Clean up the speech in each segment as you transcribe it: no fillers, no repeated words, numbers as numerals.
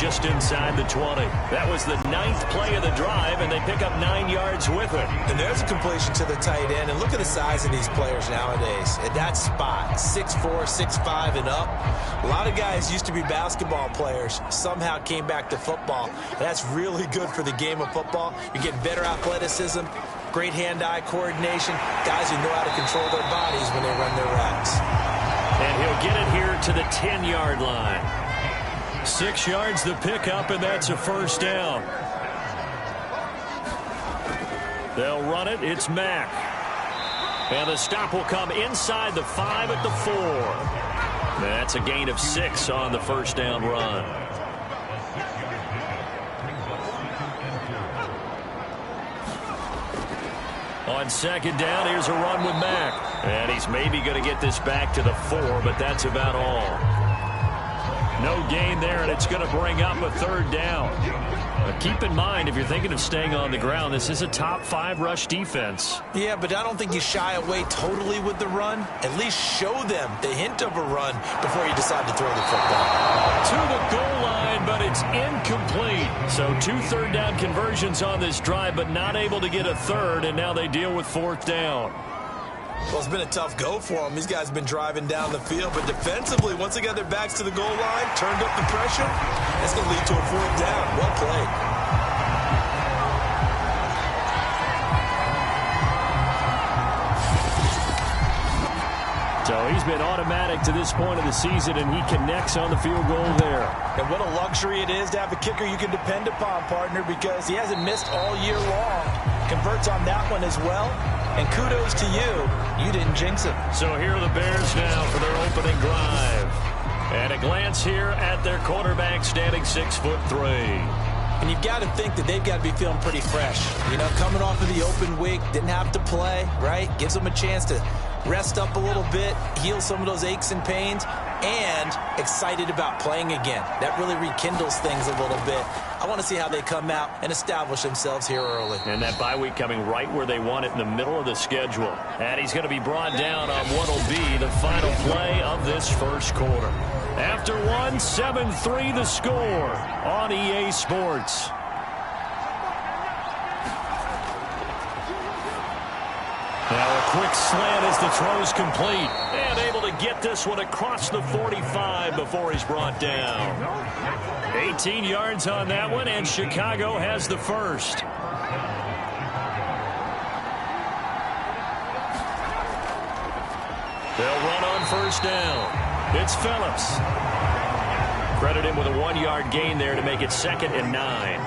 just inside the 20. That was the 9th play of the drive, and they pick up 9 yards with it. And there's a completion to the tight end. And look at the size of these players nowadays. At that spot, 6'4", 6'5", and up. A lot of guys used to be basketball players, somehow came back to football. That's really good for the game of football. You're getting better athleticism, great hand-eye coordination, guys who know how to control their bodies when they run their routes. And he'll get it here to the 10-yard line. 6 yards the pickup, and that's a first down. They'll run it. It's Mack. And the stop will come inside the 5 at the 4. That's a gain of 6 on the first down run. On second down, here's a run with Mack. And he's maybe going to get this back to the 4, but that's about all. No gain there, and it's going to bring up a third down. But keep in mind, if you're thinking of staying on the ground, this is a top 5 rush defense. Yeah, but I don't think you shy away totally with the run. At least show them the hint of a run before you decide to throw the football. To the goal line, but it's incomplete. So 2 third-down conversions on this drive, but not able to get a third, and now they deal with 4th down. Well, it's been a tough go for them. These guys have been driving down the field, but defensively, once they got their backs to the goal line, turned up the pressure, that's going to lead to a 4th down. Well played. So he's been automatic to this point of the season, and he connects on the field goal there. And what a luxury it is to have a kicker you can depend upon, partner, because he hasn't missed all year long. Converts on that one as well. And kudos to you. You didn't jinx him. So here are the Bears now for their opening drive. And a glance here at their quarterback standing 6'3". And you've got to think that they've got to be feeling pretty fresh. You know, coming off of the open week, didn't have to play, right? Gives them a chance to rest up a little bit, heal some of those aches and pains, and excited about playing again. That really rekindles things a little bit. I want to see how they come out and establish themselves here early. And that bye week coming right where they want it in the middle of the schedule. And he's going to be brought down on what will be the final play of this first quarter. After 1, 7-3 the score on EA Sports. Now a quick slant as the throw's complete. And able to get this one across the 45 before he's brought down. 18 yards on that one, and Chicago has the first. They'll run on first down. It's Phillips. Credit him with a 1-yard gain there to make it 2nd and 9.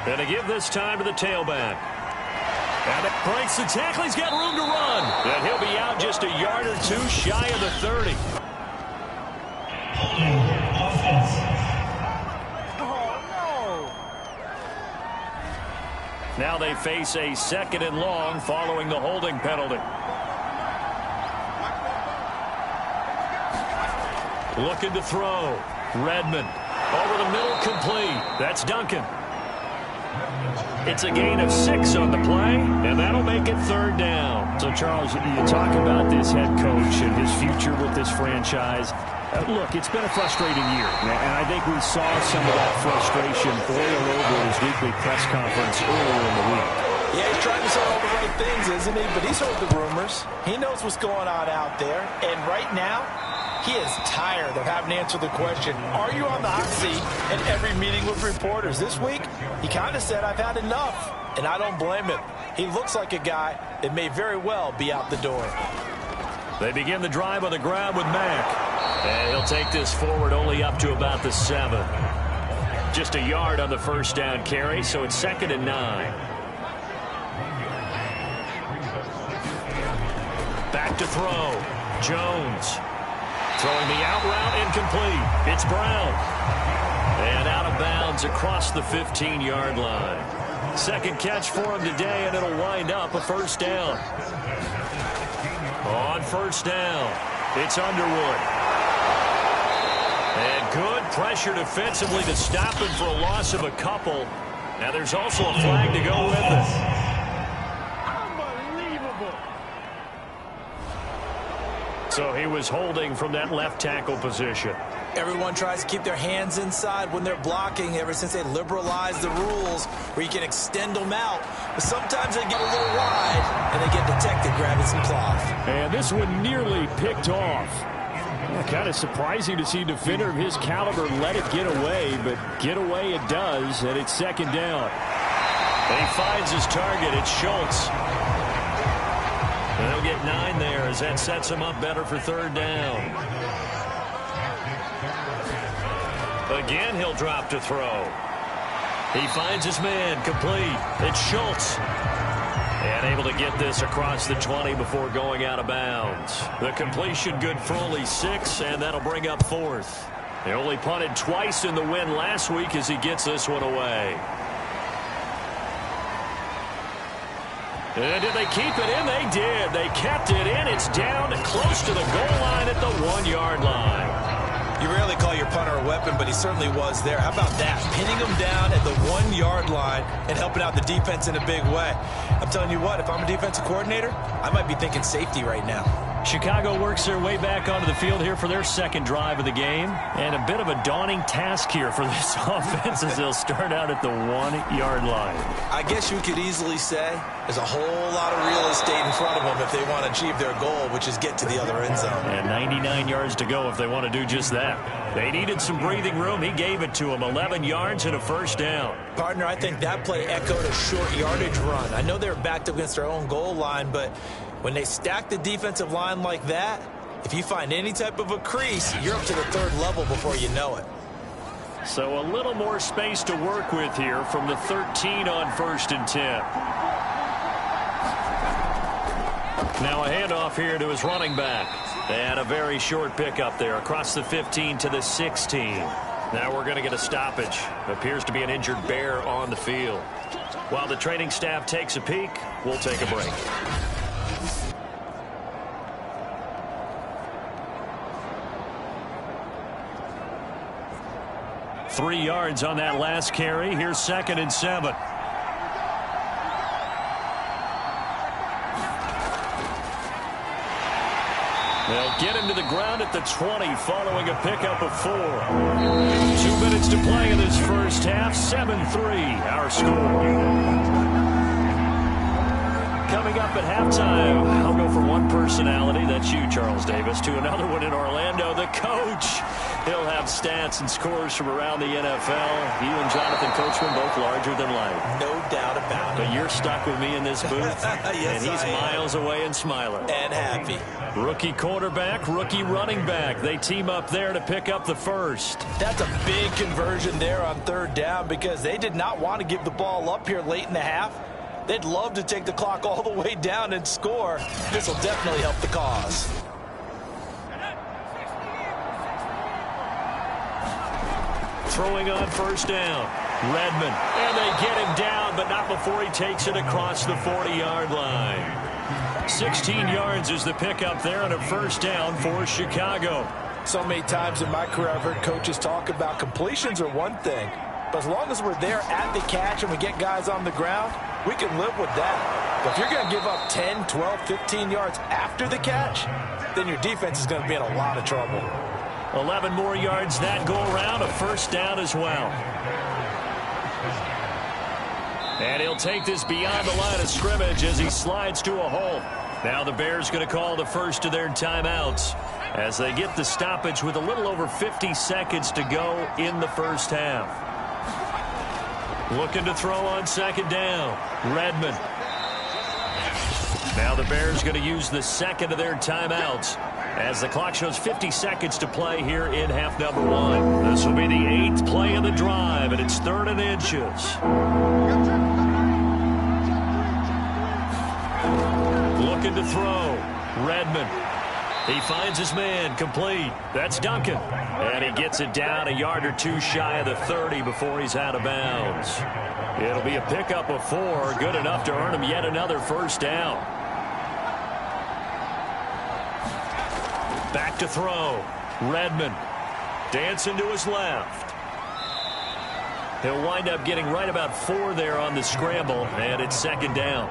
And to give this time to the tailback. And it breaks the tackle. He's got room to run. And he'll be out just a yard or 2 shy of the 30. Now they face a 2nd and long following the holding penalty. Looking to throw. Redmond over the middle, complete. That's Duncan. It's a gain of 6 on the play, and that'll make it 3rd down. So, Charles, you talk about this head coach and his future with this franchise. Look, it's been a frustrating year, and I think we saw some of that frustration boil over his weekly press conference earlier in the week. Yeah, he's trying to say all the right things, isn't he? But he's heard the rumors. He knows what's going on out there. And right now, he is tired of having to answer the question, are you on the hot seat in every meeting with reporters? This week, he kind of said, I've had enough. And I don't blame him. He looks like a guy that may very well be out the door. They begin the drive on the ground with Mack. And he'll take this forward only up to about the 7. Just a yard on the first down carry, so it's 2nd and 9. Back to throw. Jones. Throwing the out route, incomplete. It's Brown. And out of bounds across the 15-yard line. Second catch for him today, and it'll wind up a first down. On first down, it's Underwood. And good pressure defensively to stop him for a loss of a couple. Now there's also a flag to go with it. So he was holding from that left tackle position. Everyone tries to keep their hands inside when they're blocking ever since they liberalized the rules where you can extend them out. But sometimes they get a little wide and they get detected grabbing some cloth. And this one nearly picked off. Kind of surprising to see a defender of his caliber let it get away, but get away it does, and it's second down. And he finds his target. It's Schultz. And they'll get 9 there as that sets him up better for third down. Again, he'll drop to throw. He finds his man complete. It's Schultz. And able to get this across the 20 before going out of bounds. The completion good for only 6, and that'll bring up 4th. They only punted twice in the win last week as he gets this one away. And did they keep it in? They did. They kept it in. It's down close to the goal line at the 1-yard line. You rarely call your punter a weapon, but he certainly was there. How about that? Pinning him down at the 1-yard line and helping out the defense in a big way. I'm telling you what, if I'm a defensive coordinator, I might be thinking safety right now. Chicago works their way back onto the field here for their second drive of the game. And a bit of a daunting task here for this offense as they'll start out at the 1-yard line. I guess you could easily say there's a whole lot of real estate in front of them if they want to achieve their goal, which is get to the other end zone. And 99 yards to go if they want to do just that. They needed some breathing room. He gave it to them. 11 yards and a first down. Partner, I think that play echoed a short yardage run. I know they were backed up against their own goal line, but when they stack the defensive line like that, if you find any type of a crease, you're up to the 3rd level before you know it. So a little more space to work with here from the 13 on 1st and 10. Now a handoff here to his running back. And a very short pickup there across the 15 to the 16. Now we're going to get a stoppage. Appears to be an injured Bear on the field. While the training staff takes a peek, we'll take a break. 3 yards on that last carry. Here's 2nd and 7. They'll get him to the ground at the 20 following a pickup of 4. 2 minutes to play in this first half. 7-3 our score. Coming up at halftime, I'll go from one personality, that's you, Charles Davis, to another one in Orlando, the coach. He'll have stats and scores from around the NFL. You and Jonathan Coachman both larger than life. No doubt about it. But you're stuck with me in this booth. Yes, and he's miles away and smiling. And happy. Rookie quarterback, rookie running back. They team up there to pick up the first. That's a big conversion there on 3rd down because they did not want to give the ball up here late in the half. They'd love to take the clock all the way down and score. This will definitely help the cause. Throwing on 1st down. Redmond. And they get him down, but not before he takes it across the 40-yard line. 16 yards is the pickup there on a 1st down for Chicago. So many times in my career I've heard coaches talk about completions are one thing, but as long as we're there at the catch and we get guys on the ground, we can live with that. But if you're going to give up 10, 12, 15 yards after the catch, then your defense is going to be in a lot of trouble. 11 more yards that go around, a 1st down as well. And he'll take this beyond the line of scrimmage as he slides to a hole. Now the Bears going to call the first of their timeouts as they get the stoppage with a little over 50 seconds to go in the first half. Looking to throw on 2nd down. Redmond. Now the Bears going to use the 2nd of their timeouts as the clock shows 50 seconds to play here in half number 1. This will be the 8th play of the drive, and it's 3rd and inches. Looking to throw. Redmond. He finds his man complete. That's Duncan. And he gets it down a yard or 2 shy of the 30 before he's out of bounds. It'll be a pickup of 4, good enough to earn him yet another 1st down. Back to throw. Redmond dancing to his left. He'll wind up getting right about 4 there on the scramble, and it's 2nd down.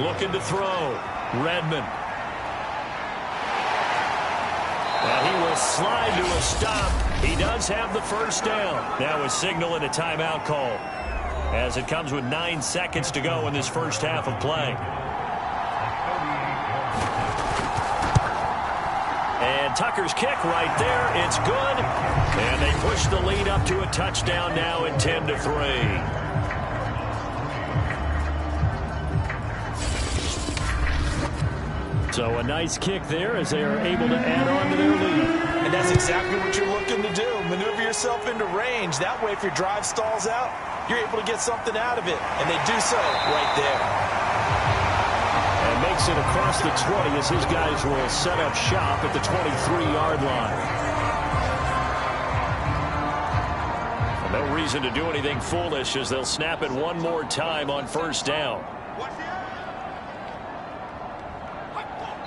Looking to throw. Redmond. slide to a stop. He does have the first down. Now a signal and a timeout call, as it comes with 9 seconds to go in this first half of play. And Tucker's kick right there. It's good. And they push the lead up to a touchdown now at 10-3. So a nice kick there as they are able to add on to their lead. And that's exactly what you're looking to do. Maneuver yourself into range. That way, if your drive stalls out, you're able to get something out of it. And they do so right there. And makes it across the 20 as his guys will set up shop at the 23-yard line. No reason to do anything foolish as they'll snap it one more time on first down.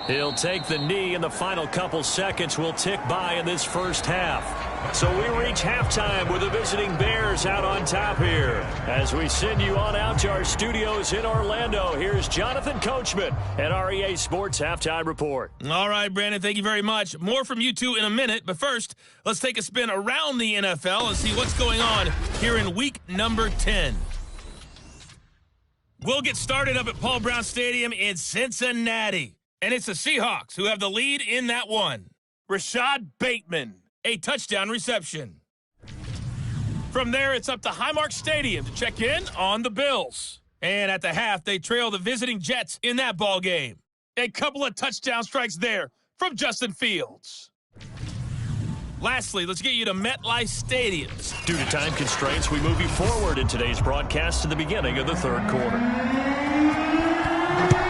He'll take the knee, and the final couple seconds will tick by in this first half. So we reach halftime with the visiting Bears out on top here. As we send you on out to our studios in Orlando, here's Jonathan Coachman at REA Sports Halftime Report. All right, Brandon, thank you very much. More from you two in a minute, but first, let's take a spin around the NFL and see what's going on here in week number 10. We'll get started up at Paul Brown Stadium in Cincinnati. And it's the Seahawks who have the lead in that one. Rashad Bateman, a touchdown reception. From there, it's up to Highmark Stadium to check in on the Bills. And at the half, they trail the visiting Jets in that ball game. A couple of touchdown strikes there from Justin Fields. Lastly, let's get you to MetLife Stadium. Due to time constraints, we move you forward in today's broadcast to the beginning of the third quarter.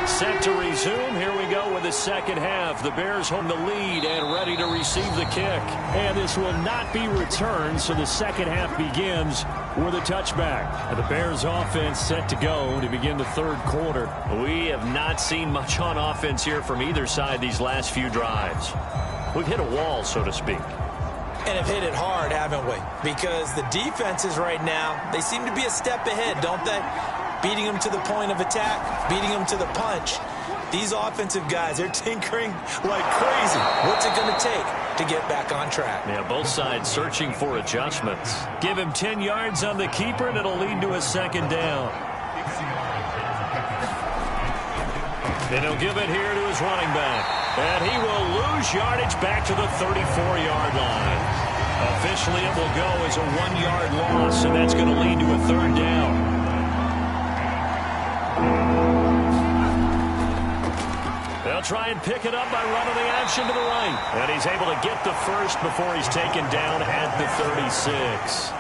Set to resume. Here we go with the second half. The Bears hold the lead and ready to receive the kick. And this will not be returned, so the second half begins with a touchback. And the Bears offense set to go to begin the third quarter. We have not seen much on offense here from either side these last few drives. We've hit a wall, so to speak. And have hit it hard, haven't we? Because the defenses right now, they seem to be a step ahead, don't they? Beating them to the point of attack, beating them to the punch. These offensive guys, they're tinkering like crazy. What's it going to take to get back on track? Yeah, both sides searching for adjustments. Give him 10 yards on the keeper, and it'll lead to a second down. And he'll give it here to his running back. And he will lose yardage back to the 34-yard line. Officially, it will go as a 1-yard loss, and that's going to lead to a third down. They'll try and pick it up by running the action to the right. And he's able to get the first before he's taken down at the 36.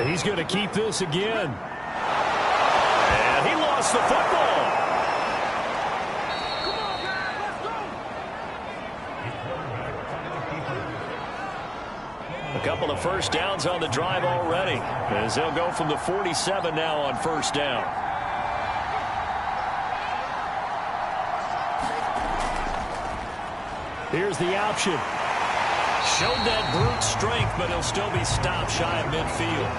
He's going to keep this again. And he lost the football. A couple of first downs on the drive already, as they'll go from the 47 now on first down. Here's the option. Showed that brute strength, but he'll still be stopped shy of midfield.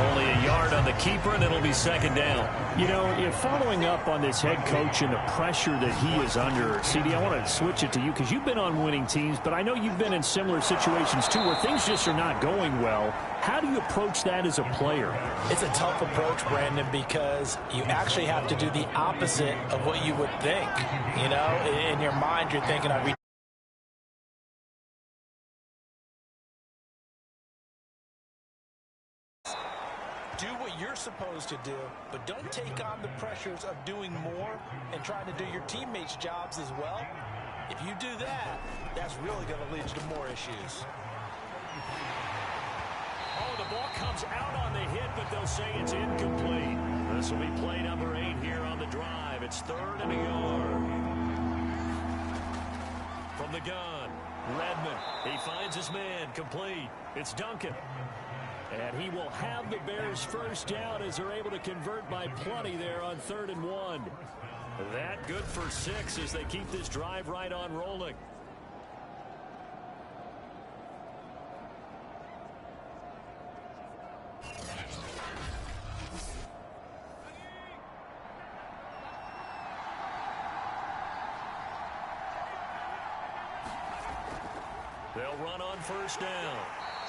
Only a yard on the keeper, and it'll be second down. You know, following up on this head coach and the pressure that he is under, CD, I want to switch it to you because you've been on winning teams, but I know you've been in similar situations too where things just are not going well. How do you approach that as a player? It's a tough approach, Brandon, because you actually have to do the opposite of what you would think. You know, in your mind, you're thinking, I'd be do what you're supposed to do, but don't take on the pressures of doing more and trying to do your teammates' jobs as well. If you do that, that's really going to lead you to more issues. Oh, the ball comes out on the hit, but they'll say it's incomplete. This will be play number 8 here on the drive. It's 3rd and a yard. From the gun, Redmond. He finds his man, complete. It's Duncan. And he will have the Bears first down as they're able to convert by plenty there on 3rd and 1. That good for 6 as they keep this drive right on rolling. They'll run on first down.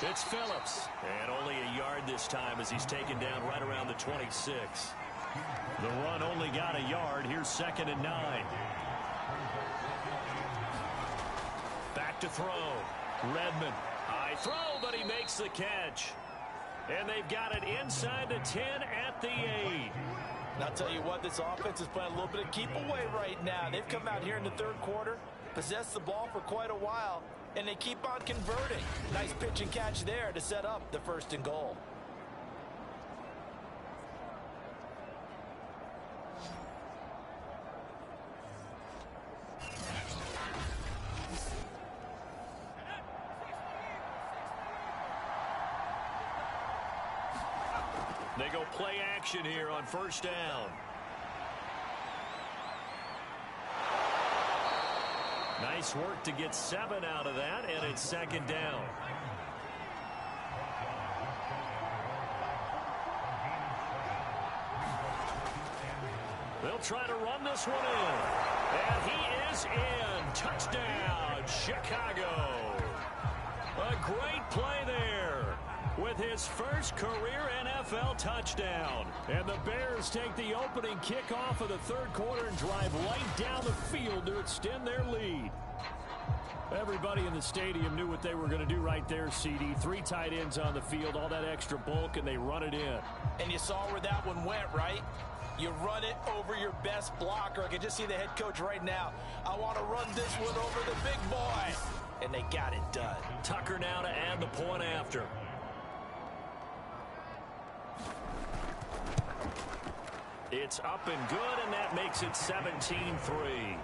It's Phillips. And only a yard this time as he's taken down right around the 26. The run only got a yard. Here's 2nd and 9. Back to throw. Redmond. High throw, but he makes the catch. And they've got it inside the 10 at the 8. And I'll tell you what, this offense is playing a little bit of keep away right now. They've come out here in the third quarter, possessed the ball for quite a while, and they keep on converting. Nice pitch and catch there to set up the 1st and goal. They go play action here on first down. Nice work to get 7 out of that, and it's 2nd down. They'll try to run this one in. And he is in. Touchdown, Chicago. A great play there with his first career NFL touchdown. And the Bears take the opening kickoff of the third quarter and drive right down the field to extend their lead. Everybody in the stadium knew what they were going to do right there, CD. 3 tight ends on the field, all that extra bulk, and they run it in. And you saw where that one went, right? You run it over your best blocker. I can just see the head coach right now. I want to run this one over the big boy. And they got it done. Tucker now to add the point after. It's up and good, and that makes it 17-3.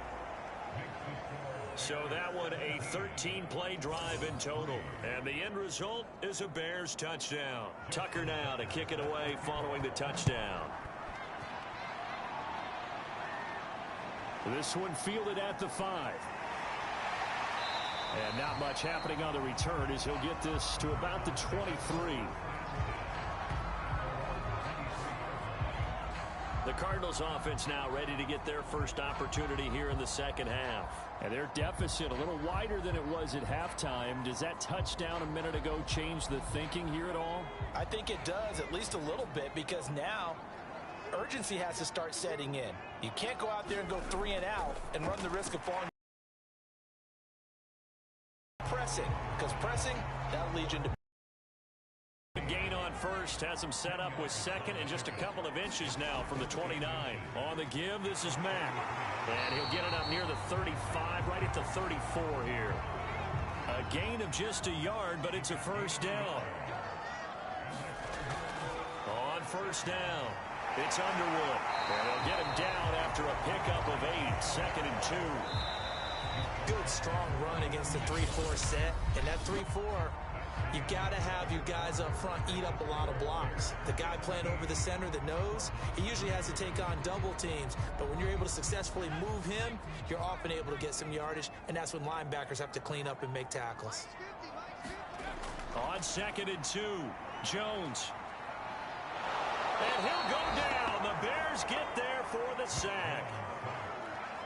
So that one a 13-play drive in total. And the end result is a Bears touchdown. Tucker now to kick it away following the touchdown. This one fielded at the 5. And not much happening on the return as he'll get this to about the 23. The Cardinals offense now ready to get their first opportunity here in the second half. And their deficit a little wider than it was at halftime. Does that touchdown a minute ago change the thinking here at all? I think it does, at least a little bit, because now urgency has to start setting in. You can't go out there and go 3 and out and run the risk of falling. Pressing, because pressing, that'll lead you into. Gain on first, has him set up with 2nd and just a couple of inches now from the 29. On the give, this is Mack. And he'll get it up near the 35, right at the 34 here. A gain of just a yard, but it's a first down. On first down, it's Underwood. And they'll get him down after a pickup of 8, 2nd and 2. Good, strong run against the 3-4 set. And that 3-4, you've got to have your guys up front eat up a lot of blocks. The guy playing over the center that knows, he usually has to take on double teams. But when you're able to successfully move him, you're often able to get some yardage, and that's when linebackers have to clean up and make tackles. On 2nd and 2, Jones. And he'll go down. The Bears get there for the sack.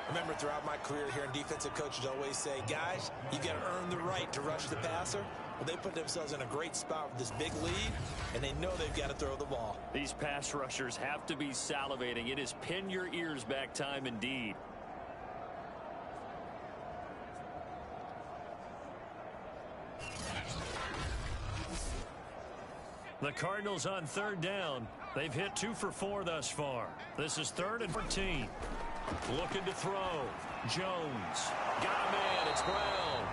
Remember, throughout my career here, defensive coaches always say, guys, you got to earn the right to rush the passer. Well, they put themselves in a great spot with this big lead, and they know they've got to throw the ball. These pass rushers have to be salivating. It is pin your ears back time indeed. The Cardinals on 3rd down. They've hit 2 for 4 thus far. This is 3rd and 14. Looking to throw. Jones. Got a man. It's Brown.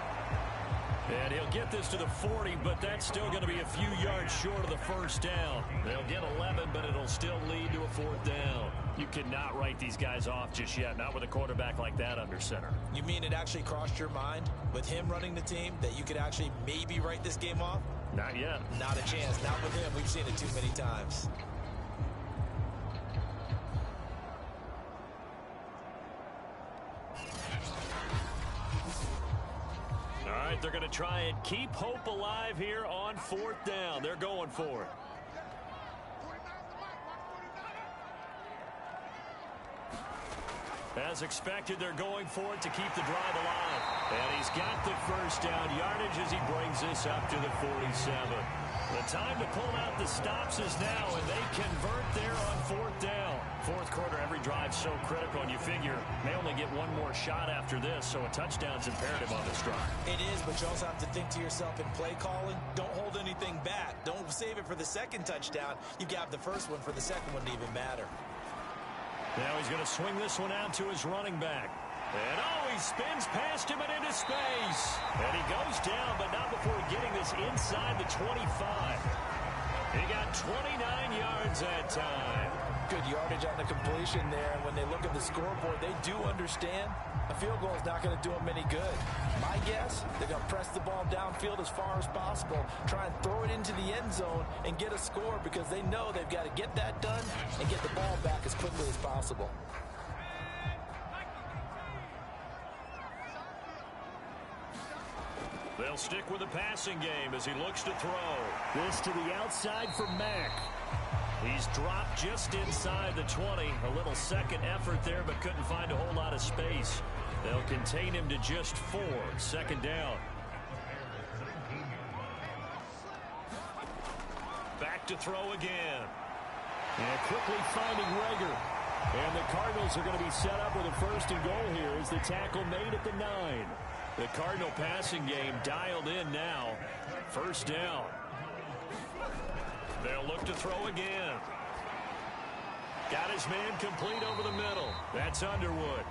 And he'll get this to the 40, but that's still going to be a few yards short of the first down. They'll get 11, but it'll still lead to a 4th down. You cannot write these guys off just yet, not with a quarterback like that under center. You mean it actually crossed your mind with him running the team that you could actually maybe write this game off? Not yet. Not a chance. Not with him. We've seen it too many times. All right, they're going to try and keep hope alive here on 4th down. They're going for it. As expected, they're going for it to keep the drive alive. And he's got the first down yardage as he brings this up to the 47. The time to pull out the stops is now, and they convert there on fourth down. Fourth quarter, every drive so critical, and you figure they only get one more shot after this, so a touchdown's imperative on this drive. It is, but you also have to think to yourself in play calling, don't hold anything back. Don't save it for the second touchdown. You got the first one for the second one to even matter. Now he's going to swing this one out to his running back. And he spins past him and into space. And he goes down, but not before getting this inside the 25. He got 29 yards that time. Good yardage on the completion there. And when they look at the scoreboard, they do understand a field goal is not going to do them any good. My guess, they're going to press the ball downfield as far as possible, try and throw it into the end zone and get a score because they know they've got to get that done and get the ball back as quickly as possible. They'll stick with the passing game as he looks to throw. This to the outside for Mack. He's dropped just inside the 20. A little second effort there, but couldn't find a whole lot of space. They'll contain him to just 4. Second down. Back to throw again. And quickly finding Reagor. And the Cardinals are going to be set up with a first and goal here as the tackle made at the 9. The Cardinal passing game dialed in now. First down. They'll look to throw again. Got his man complete over the middle. That's Underwood.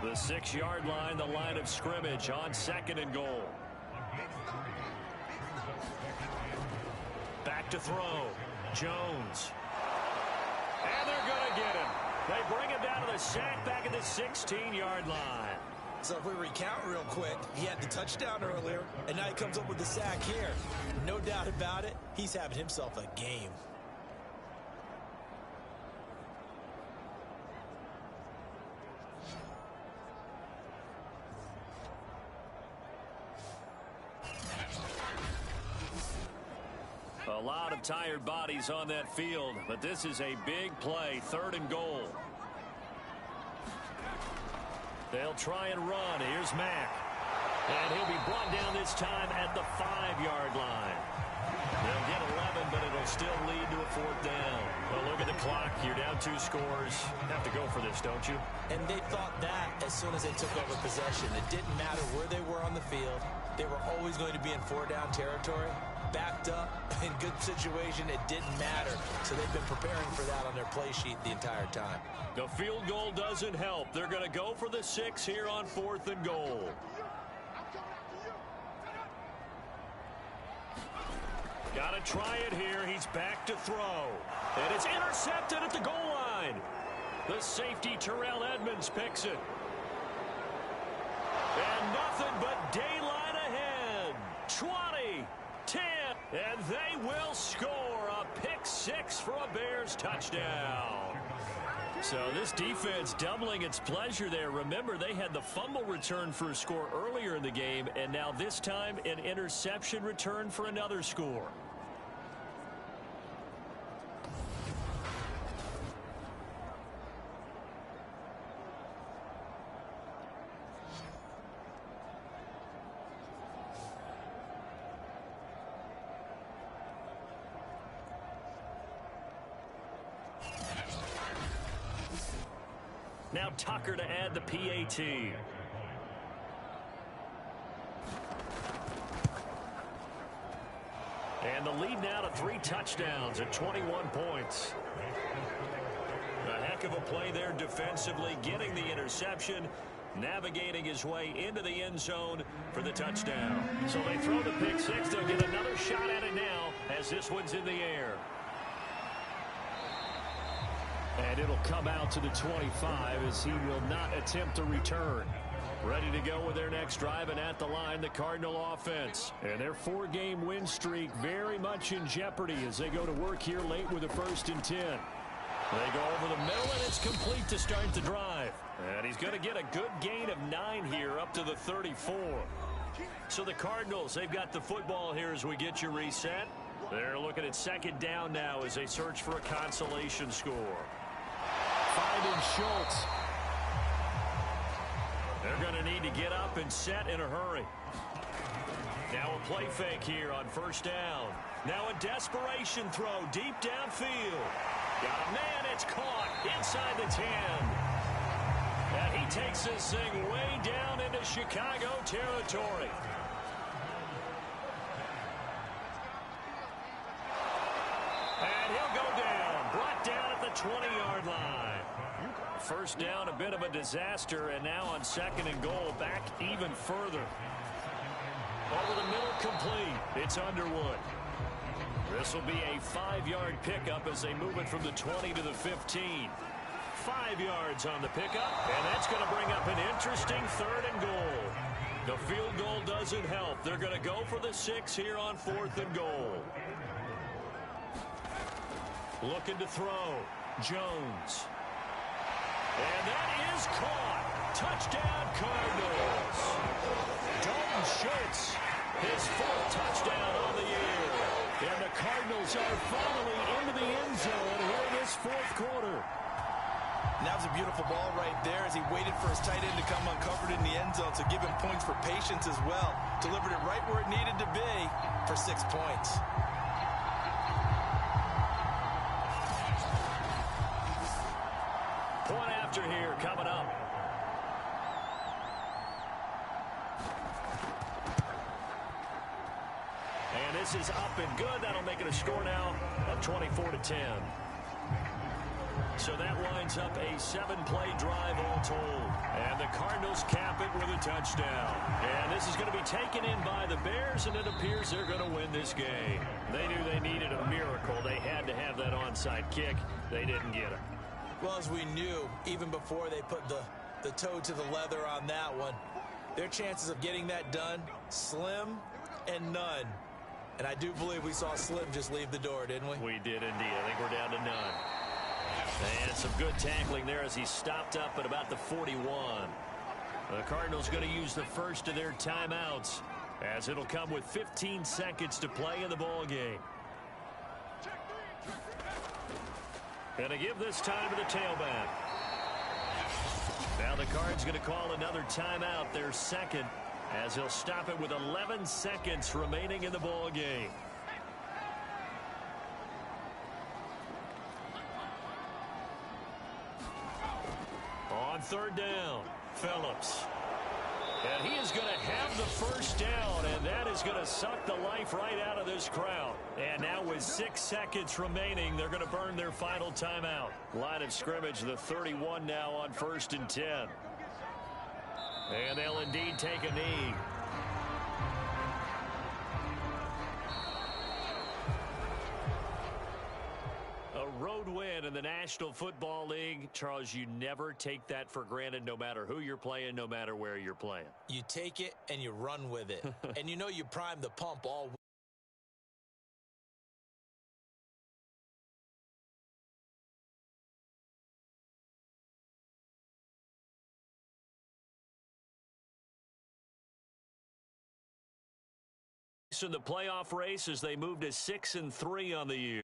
The 6-yard line, the line of scrimmage on second and goal. Back to throw. Jones. And they're going to get him. They bring him down to the sack back at the 16-yard line. So if we recount real quick, he had the touchdown earlier, and now he comes up with the sack here. No doubt about it, he's having himself a game. A lot of tired bodies on that field, but this is a big play, third and goal. They'll try and run. Here's Mack. And he'll be brought down this time at the 5-yard line. They'll get 11, but it'll still lead to a fourth down. Well, look at the clock. You're down 2 scores. Have to go for this, don't you? And they thought that as soon as they took over possession. It didn't matter where they were on the field. They were always going to be in 4-down territory. Backed up, in good situation, it didn't matter. So they've been preparing for that on their play sheet the entire time. The field goal doesn't help. They're going to go for the 6 here on fourth and goal. Got to try it here. He's back to throw. And it's intercepted at the goal line. The safety, Terrell Edmonds, picks it. And nothing but daylight ahead. 20, 10, and they will score a pick 6 for a Bears touchdown. So this defense doubling its pleasure there. Remember, they had the fumble return for a score earlier in the game, and now this time an interception return for another score. Now Tucker to add the PAT. And the lead now to 3 touchdowns at 21 points. A heck of a play there defensively, getting the interception, navigating his way into the end zone for the touchdown. So they throw the pick 6. They'll get another shot at it now as this one's in the air. And it'll come out to the 25 as he will not attempt to return. Ready to go with their next drive, and at the line, the Cardinal offense. And their 4-game win streak very much in jeopardy as they go to work here late with a 1st and 10. They go over the middle, and it's complete to start the drive. And he's going to get a good gain of 9 here up to the 34. So the Cardinals, they've got the football here as we get you reset. They're looking at second down now as they search for a consolation score. Finding Schultz. They're going to need to get up and set in a hurry. Now a play fake here on first down. Now a desperation throw deep downfield. Got a man, it's caught inside the 10. And he takes this thing way down into Chicago territory. And he'll go down, brought down at the 20-yard line. First down, a bit of a disaster, and now on second and goal, back even further. Over the middle, complete. It's Underwood. This will be a 5-yard pickup as they move it from the 20 to the 15. 5 yards on the pickup, and that's going to bring up an interesting third and goal. The field goal doesn't help. They're going to go for the 6 here on fourth and goal. Looking to throw. Jones. And that is caught. Touchdown, Cardinals. Dalton Schultz, his 4th touchdown on the year. And the Cardinals are finally into the end zone here in this 4th quarter. And that was a beautiful ball right there as he waited for his tight end to come uncovered in the end zone. So give him points for patience as well. Delivered it right where it needed to be for 6 points. Point after here coming up. And this is up and good. That'll make it a score now of 24-10. So that winds up a 7-play drive all told. And the Cardinals cap it with a touchdown. And this is going to be taken in by the Bears, and it appears they're going to win this game. They knew they needed a miracle. They had to have that onside kick. They didn't get it. Well, as we knew, even before they put the toe to the leather on that one, their chances of getting that done, slim and none. And I do believe we saw Slim just leave the door, didn't we? We did indeed. I think we're down to none. And some good tackling there as he stopped up at about the 41. The Cardinals going to use the first of their timeouts as it'll come with 15 seconds to play in the ball game. Going to give this time to the tailback. Now the Cards going to call another timeout, their second, as he'll stop it with 11 seconds remaining in the ball game. On third down, Phillips. And he is going to have the first down, and that is going to suck the life right out of this crowd. And now with 6 seconds remaining, they're going to burn their final timeout. Line of scrimmage, the 31 now on 1st and 10. And they'll indeed take a knee. A road win in the National Football League. Charles, you never take that for granted, no matter who you're playing, no matter where you're playing. You take it and you run with it. And you know you prime the pump all week. In the playoff race as they move to 6-3 on the year.